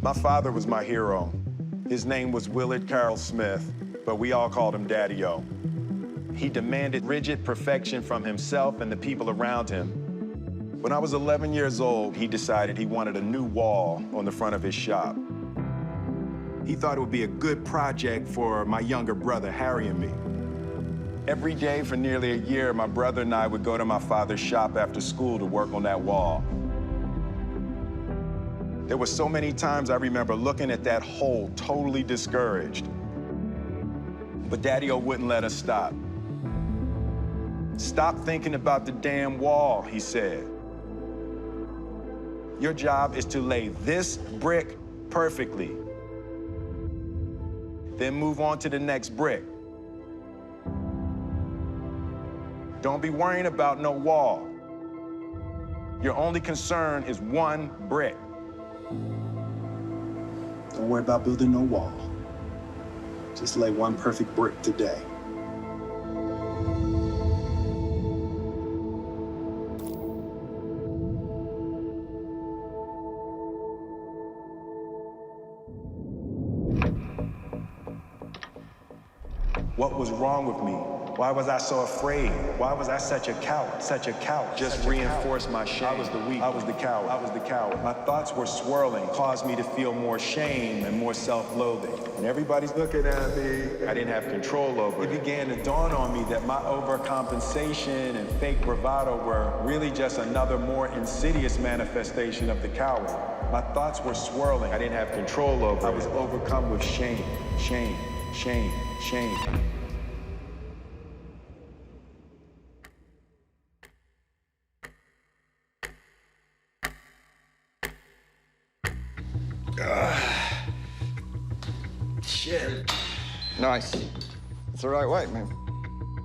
My father was my hero. His name was Willard Carroll Smith, but we all called him Daddy-O. He demanded rigid perfection from himself and the people around him. When I was 11 years old, he decided he wanted a new wall on the front of his shop. He thought it would be a good project for my younger brother, Harry, and me. Every day for nearly a year, my brother and I would go to my father's shop after school to work on that wall. There were so many times I remember looking at that hole totally discouraged. But Daddy-O wouldn't let us stop. Stop thinking about the damn wall, he said. Your job is to lay this brick perfectly. Then move on to the next brick. Don't be worrying about no wall. Your only concern is one brick. Don't worry about building no wall. Just lay one perfect brick today. What was wrong with me? Why was I so afraid? Why was I such a coward? Such a coward. Just reinforced my shame. I was the weak. I was the coward. I was the coward. My thoughts were swirling, caused me to feel more shame and more self-loathing. And everybody's looking at me. I didn't have control over it. It began to dawn on me that my overcompensation and fake bravado were really just another more insidious manifestation of the coward. My thoughts were swirling. I didn't have control over it. I was overcome with shame, shame, shame, shame. Shit. Nice. It's the right weight, man.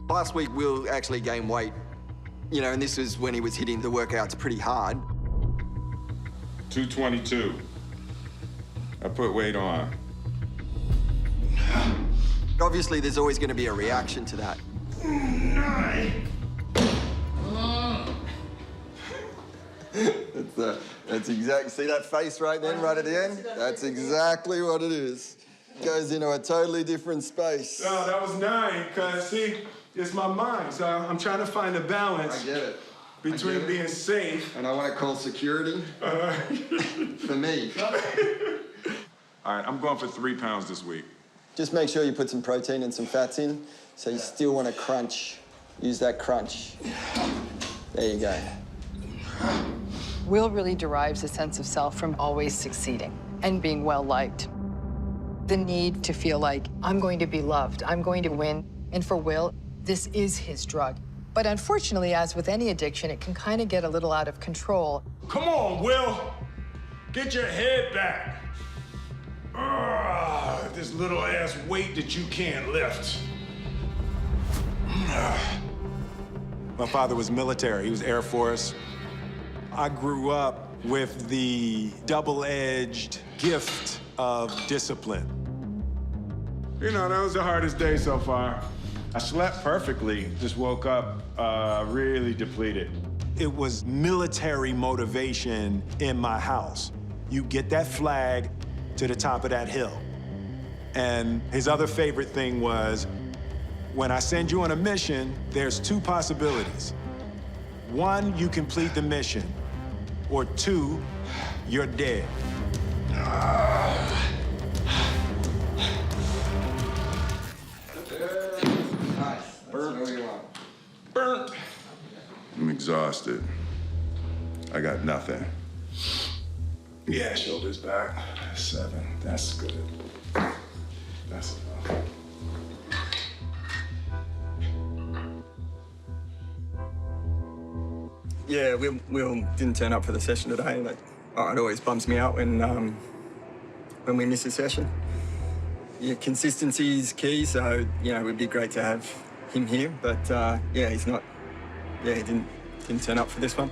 Last week, Will actually gained weight. You know, and this was when he was hitting the workouts pretty hard. 222. I put weight on. Obviously, there's always going to be a reaction to that. That's exactly, see that face right then, right at the end? That's exactly what it is. Goes into a totally different space. No, that was 9, because, see, it's my mind. So I'm trying to find a balance I get it. between being safe. And I want to call security for me. All right, I'm going for 3 pounds this week. Just make sure you put some protein and some fats in, so you still want to crunch. Use that crunch. There you go. Will really derives a sense of self from always succeeding and being well-liked. The need to feel like, I'm going to be loved, I'm going to win. And for Will, this is his drug. But unfortunately, as with any addiction, it can kind of get a little out of control. Come on, Will. Get your head back. This little ass weight that you can't lift. My father was military. He was Air Force. I grew up with the double-edged gift of discipline. You know, that was the hardest day so far. I slept perfectly, just woke up really depleted. It was military motivation in my house. You get that flag to the top of that hill. And his other favorite thing was, when I send you on a mission, there's 2 possibilities. 1, you complete the mission, or 2, you're dead. Nice. Burnt. What do you want? Burnt. I'm exhausted. I got nothing. Yeah, shoulders back. 7. That's good. That's enough. Yeah, Will didn't turn up for the session today. It always bums me out when we miss a session. Yeah, consistency is key, so, you know, it would be great to have him here, but, yeah, he's not. Yeah, he didn't turn up for this one.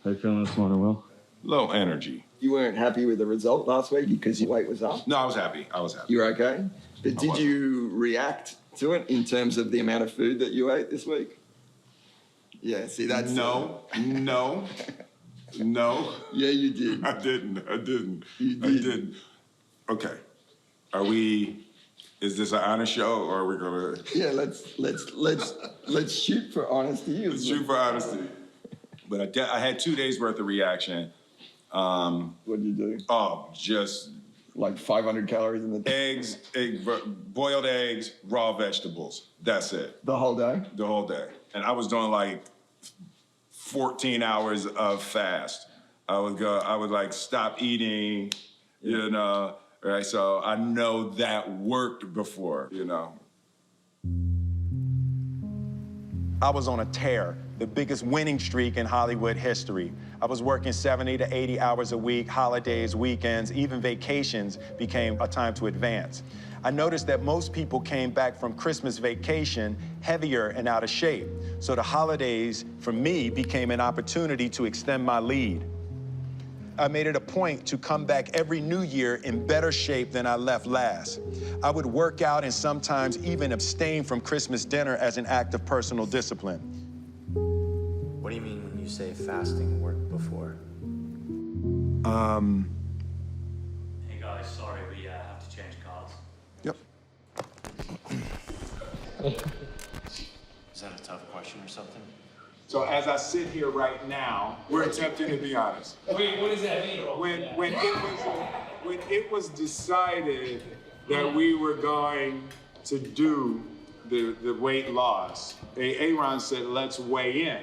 How you feeling this morning, Will? Low energy. You weren't happy with the result last week because your weight was up? No, I was happy. I was happy. You were okay? But did you react to it in terms of the amount of food that you ate this week? Yeah, see, that's... No. No, Yeah, you did. I didn't. You I did. didn't. Okay. Is this an honest show or are we gonna Yeah, let's shoot for honesty. shoot for honesty? But I had 2 days worth of reaction. What'd you do? Oh, just Like 500 calories in the day? boiled eggs, raw vegetables. That's it. The whole day? The whole day. And I was doing like 14 hours of fast. I would like stop eating, you know, right? So I know that worked before, you know. I was on a tear, the biggest winning streak in Hollywood history. I was working 70 to 80 hours a week, holidays, weekends, even vacations became a time to advance. I noticed that most people came back from Christmas vacation heavier and out of shape. So the holidays, for me, became an opportunity to extend my lead. I made it a point to come back every New Year in better shape than I left last. I would work out and sometimes even abstain from Christmas dinner as an act of personal discipline. What do you mean when you say fasting worked before? Hey guys, sorry, we have to change cards. Yep. Is that a tough question or something? So as I sit here right now, we're attempting to be honest. Wait, what does that mean? When it was decided that we were going to do the weight loss, Aaron said, let's weigh in.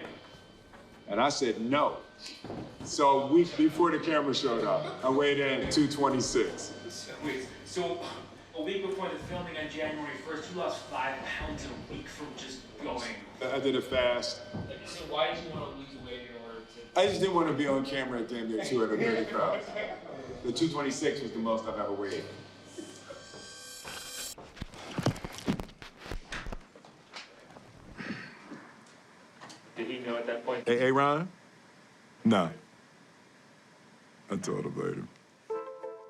And I said, no. So a week before the camera showed up, I weighed in 226. Wait, so a week before the filming on January 1st, you lost 5 pounds in a week from just going. I did a fast. So why did you want to lose weight in order to? I just didn't want to be on camera at damn near 230 pounds. The 226 was the most I've ever weighed. Did he know at that point? Hey, Aaron? No. I told him later.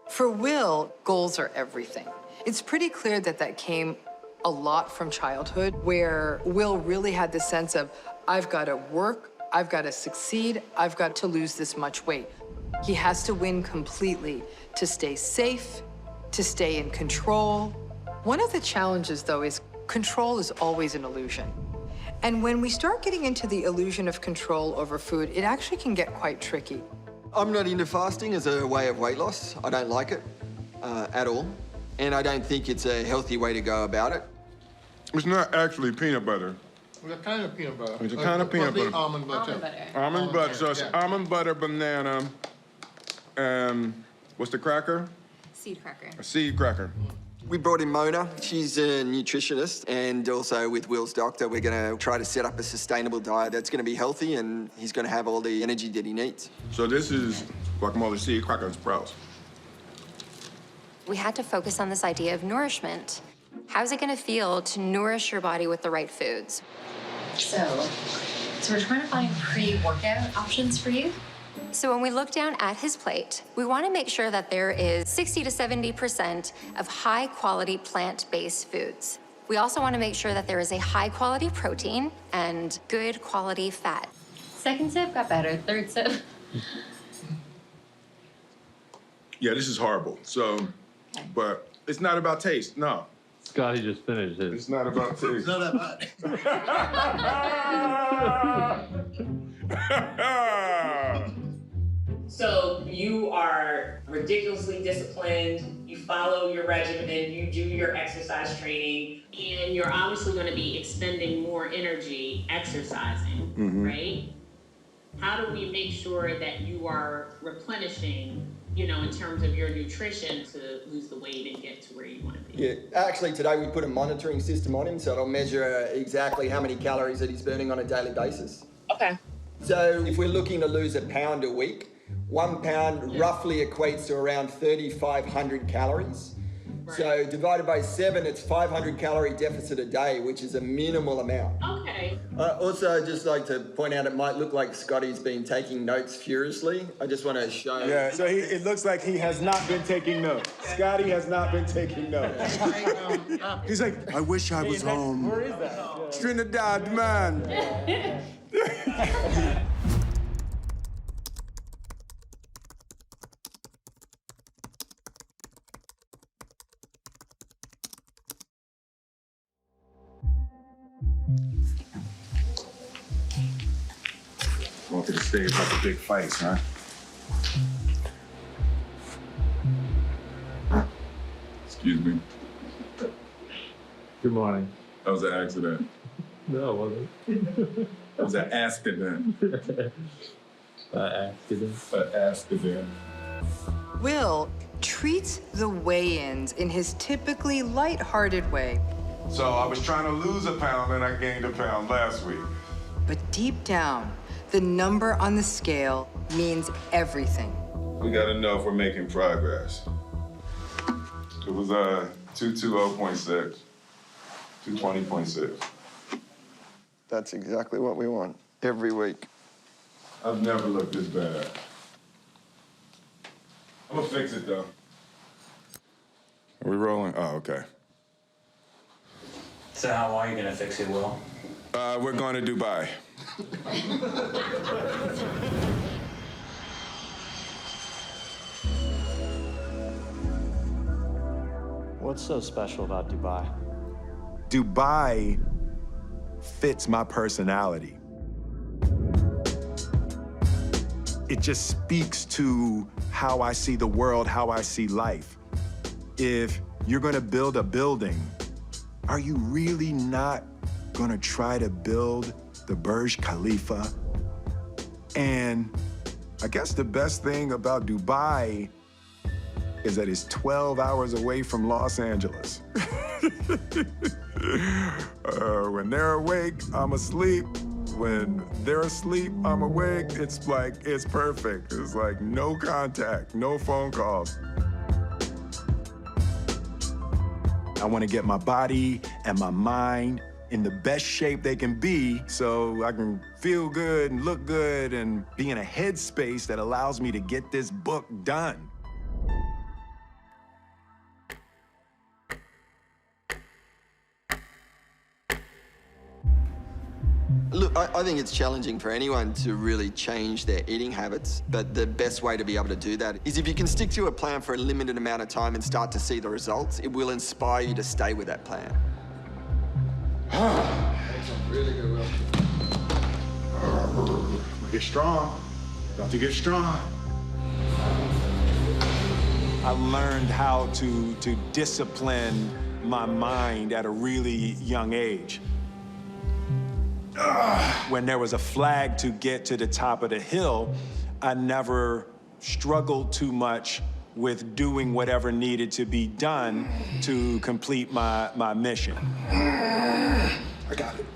For Will, goals are everything. It's pretty clear that that came a lot from childhood, where Will really had the sense of, I've got to work, I've got to succeed, I've got to lose this much weight. He has to win completely to stay safe, to stay in control. One of the challenges, though, is control is always an illusion. And when we start getting into the illusion of control over food, it actually can get quite tricky. I'm not into fasting as a way of weight loss. I don't like it at all. And I don't think it's a healthy way to go about it. It's not actually peanut butter. It's a kind of peanut butter. It's a kind of peanut butter. Almond butter. Almond butter. So it's yeah. almond butter, banana, and what's the cracker? Seed cracker. A seed cracker. We brought in Mona. She's a nutritionist, and also with Will's doctor, we're going to try to set up a sustainable diet that's going to be healthy, and he's going to have all the energy that he needs. So this is guacamole, seed cracker, and sprouts. We had to focus on this idea of nourishment. How's it going to feel to nourish your body with the right foods? So we're trying to find pre-workout options for you. So when we look down at his plate, we want to make sure that there is 60 to 70% of high-quality plant-based foods. We also want to make sure that there is a high-quality protein and good quality fat. Second sip got better. Third sip. Yeah, this is horrible. So, but it's not about taste, no. Scotty just finished his. It's not about taste. It's not that bad. So you are ridiculously disciplined, you follow your regimen, you do your exercise training, and you're obviously going to be expending more energy exercising, right? How do we make sure that you are replenishing, you know, in terms of your nutrition to lose the weight and get to where you want to be? Yeah, actually today we put a monitoring system on him, so it'll measure exactly how many calories that he's burning on a daily basis. Okay. So if we're looking to lose a pound a week, 1 pound roughly equates to around 3,500 calories. Right. So divided by 7, it's 500 calorie deficit a day, which is a minimal amount. Okay. Also, I'd just like to point out it might look like Scotty's been taking notes furiously. I just want to show. Yeah, so it looks like he has not been taking notes. Scotty has not been taking notes. He's like, I wish I was home. Where is that? Trinidad, man. to the stage like a big fight, huh? Excuse me. Good morning. That was an accident. No, it wasn't. That was an accident. An accident. Will treats the weigh-ins in his typically lighthearted way. So I was trying to lose a pound and I gained a pound last week. But deep down, the number on the scale means everything. We gotta know if we're making progress. It was 220.6, 220.6. That's exactly what we want every week. I've never looked this bad. I'm gonna fix it though. Are we rolling? Oh, okay. So how are you gonna fix it, Will? We're going to Dubai. What's so special about Dubai? Dubai fits my personality. It just speaks to how I see the world, how I see life. If you're gonna build a building, are you really not gonna try to build the Burj Khalifa? And I guess the best thing about Dubai is that it's 12 hours away from Los Angeles. When they're awake, I'm asleep. When they're asleep, I'm awake. It's perfect. It's like no contact, no phone calls. I want to get my body and my mind in the best shape they can be so I can feel good and look good and be in a headspace that allows me to get this book done. Look, I think it's challenging for anyone to really change their eating habits, but the best way to be able to do that is if you can stick to a plan for a limited amount of time and start to see the results, it will inspire you to stay with that plan. Really good, Will. Get strong. About to get strong. I learned how to discipline my mind at a really young age. When there was a flag to get to the top of the hill, I never struggled too much with doing whatever needed to be done to complete my mission. I got it.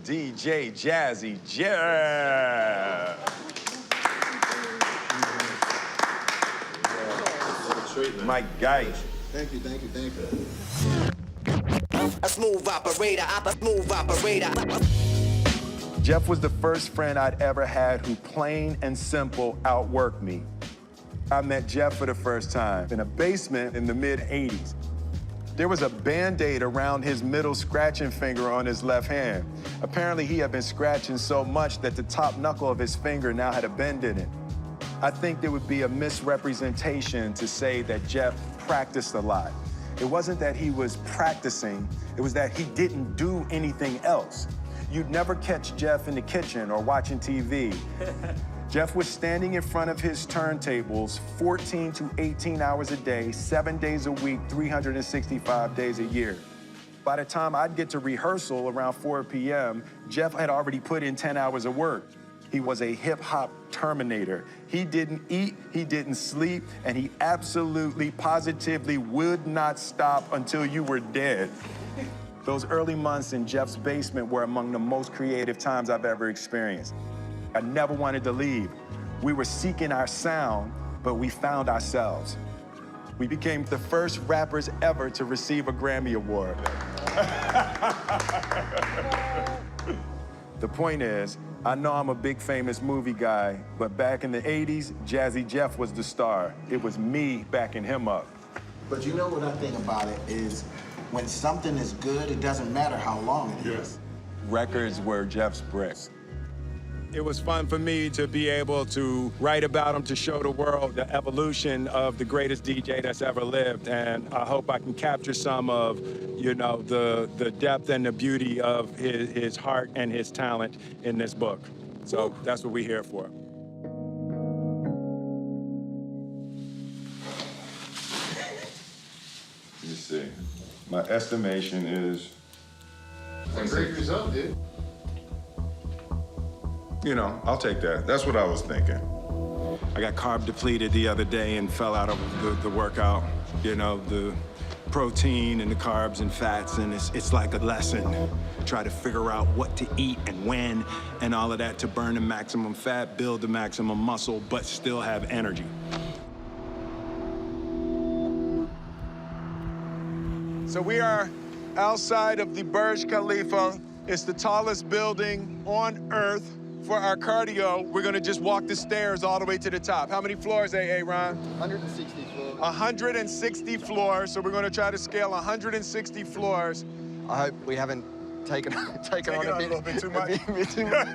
DJ Jazzy Jeff. Mike Guy. Thank you. A smooth operator, smooth operator. Jeff was the first friend I'd ever had who plain and simple outworked me. I met Jeff for the first time in a basement in the mid-'80s. There was a Band-Aid around his middle scratching finger on his left hand. Apparently he had been scratching so much that the top knuckle of his finger now had a bend in it. I think there would be a misrepresentation to say that Jeff practiced a lot. It wasn't that he was practicing, it was that he didn't do anything else. You'd never catch Jeff in the kitchen or watching TV. Jeff was standing in front of his turntables 14 to 18 hours a day, 7 days a week, 365 days a year. By the time I'd get to rehearsal around 4 p.m., Jeff had already put in 10 hours of work. He was a hip-hop terminator. He didn't eat, he didn't sleep, and he absolutely, positively would not stop until you were dead. Those early months in Jeff's basement were among the most creative times I've ever experienced. I never wanted to leave. We were seeking our sound, but we found ourselves. We became the first rappers ever to receive a Grammy Award. The point is, I know I'm a big famous movie guy, but back in the 80s, Jazzy Jeff was the star. It was me backing him up. But you know what I think about it is when something is good, it doesn't matter how long it is. Records were Jeff's bricks. It was fun for me to be able to write about him, to show the world the evolution of the greatest DJ that's ever lived. And I hope I can capture some of, you know, the depth and the beauty of his heart and his talent in this book. So that's what we're here for. Let me see. My estimation is... That's a great result, dude. You know, I'll take that. That's what I was thinking. I got carb depleted the other day and fell out of the workout. You know, the protein and the carbs and fats, and it's like a lesson. Try to figure out what to eat and when and all of that to burn the maximum fat, build the maximum muscle, but still have energy. So we are outside of the Burj Khalifa. It's the tallest building on Earth. For our cardio, we're gonna just walk the stairs all the way to the top. How many floors, Ron? 160 floors. 160 floors, so we're gonna try to scale 160 floors. I hope we haven't taken on a little bit too much. A bit too much.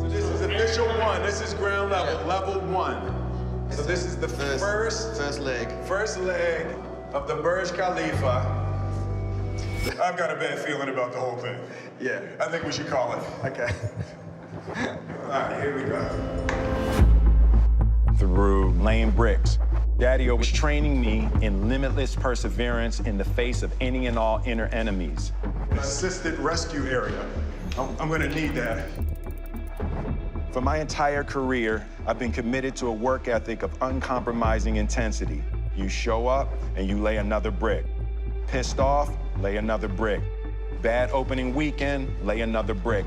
So this is official one. This is ground level, level 1. So this is the first leg. First leg of the Burj Khalifa. I've got a bad feeling about the whole thing. Yeah. I think we should call it. Okay. All right, here we go. Through laying bricks, Daddy-O was training me in limitless perseverance in the face of any and all inner enemies. Assisted rescue area. I'm gonna need that. For my entire career, I've been committed to a work ethic of uncompromising intensity. You show up and you lay another brick. Pissed off, lay another brick. Bad opening weekend, lay another brick.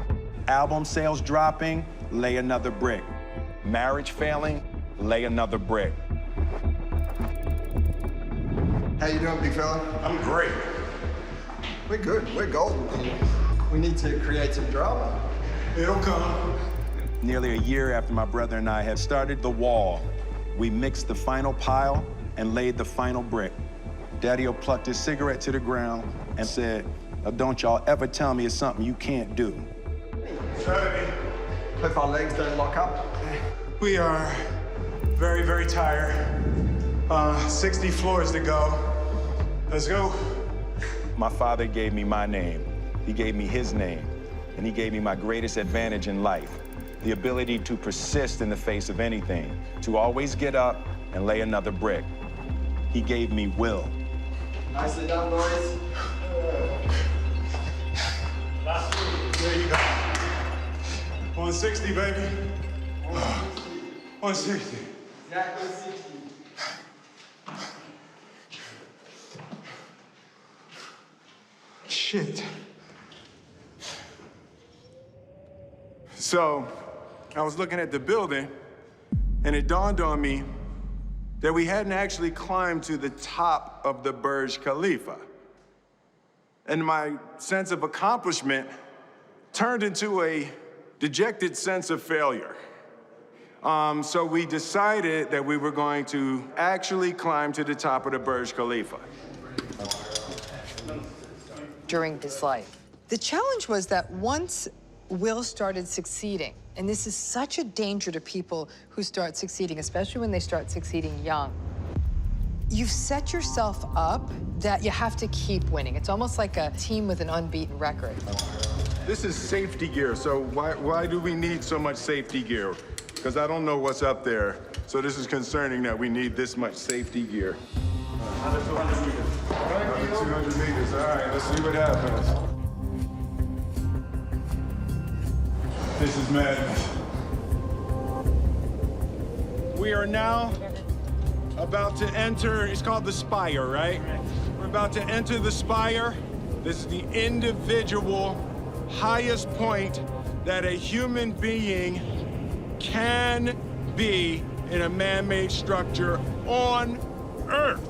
Album sales dropping, lay another brick. Marriage failing, lay another brick. How you doing, big fella? I'm great. We're good. We're golden. We need to create some drama. It'll come. Nearly a year after my brother and I had started the wall, we mixed the final pile and laid the final brick. Daddy-O plucked his cigarette to the ground and said, "Now don't y'all ever tell me it's something you can't do." Hope our legs don't lock up. We are very, very tired. 60 floors to go. Let's go. My father gave me my name. He gave me his name. And he gave me my greatest advantage in life, the ability to persist in the face of anything, to always get up and lay another brick. He gave me will. Nicely done, boys. There you go. 160, baby. 160. Exactly 60. Shit. So, I was looking at the building, and it dawned on me that we hadn't actually climbed to the top of the Burj Khalifa. And my sense of accomplishment turned into a dejected sense of failure. So we decided that we were going to actually climb to the top of the Burj Khalifa. During his life. The challenge was that once Will started succeeding, and this is such a danger to people who start succeeding, especially when they start succeeding young, you've set yourself up that you have to keep winning. It's almost like a team with an unbeaten record. This is safety gear, so why do we need so much safety gear? Because I don't know what's up there, so this is concerning that we need this much safety gear. 200 meters. 200 meters, all right, let's see what happens. This is madness. We are now about to enter, it's called the Spire, right? We're about to enter the Spire. This is the individual highest point that a human being can be in a man-made structure on Earth.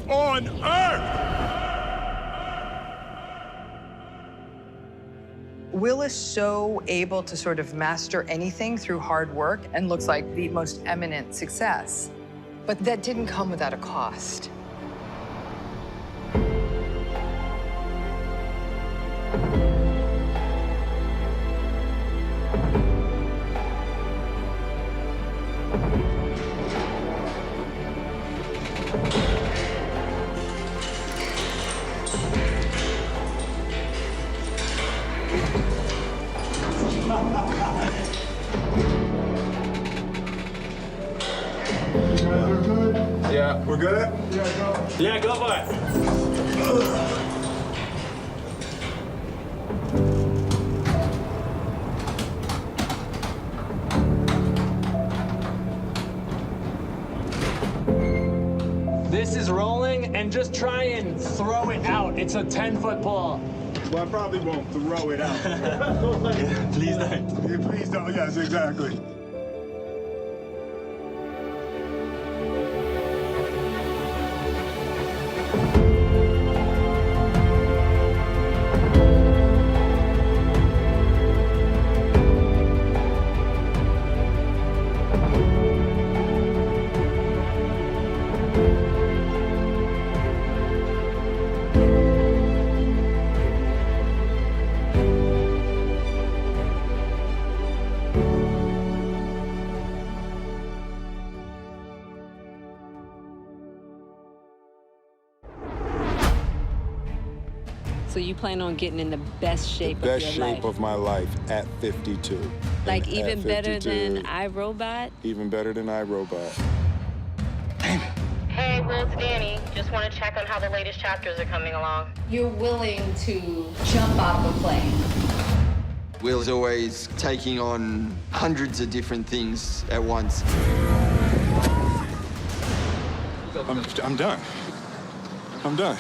On Earth! Will is so able to sort of master anything through hard work and looks like the most eminent success. But that didn't come without a cost. good? Yeah, go for it. This is rolling, and just try and throw it out. It's a 10-foot pull. Well, I probably won't throw it out. Yeah, please don't. Yeah, please don't. Yes, exactly. So you plan on getting in the best shape Best of your shape life? of my life at 52. Like And even at better 52, than iRobot? Even better than iRobot. Hey, Will, it's Danny. Just want to check on how the latest chapters are coming along. You're willing to jump out of a plane. Will's always taking on hundreds of different things at once. I'm done. I'm done.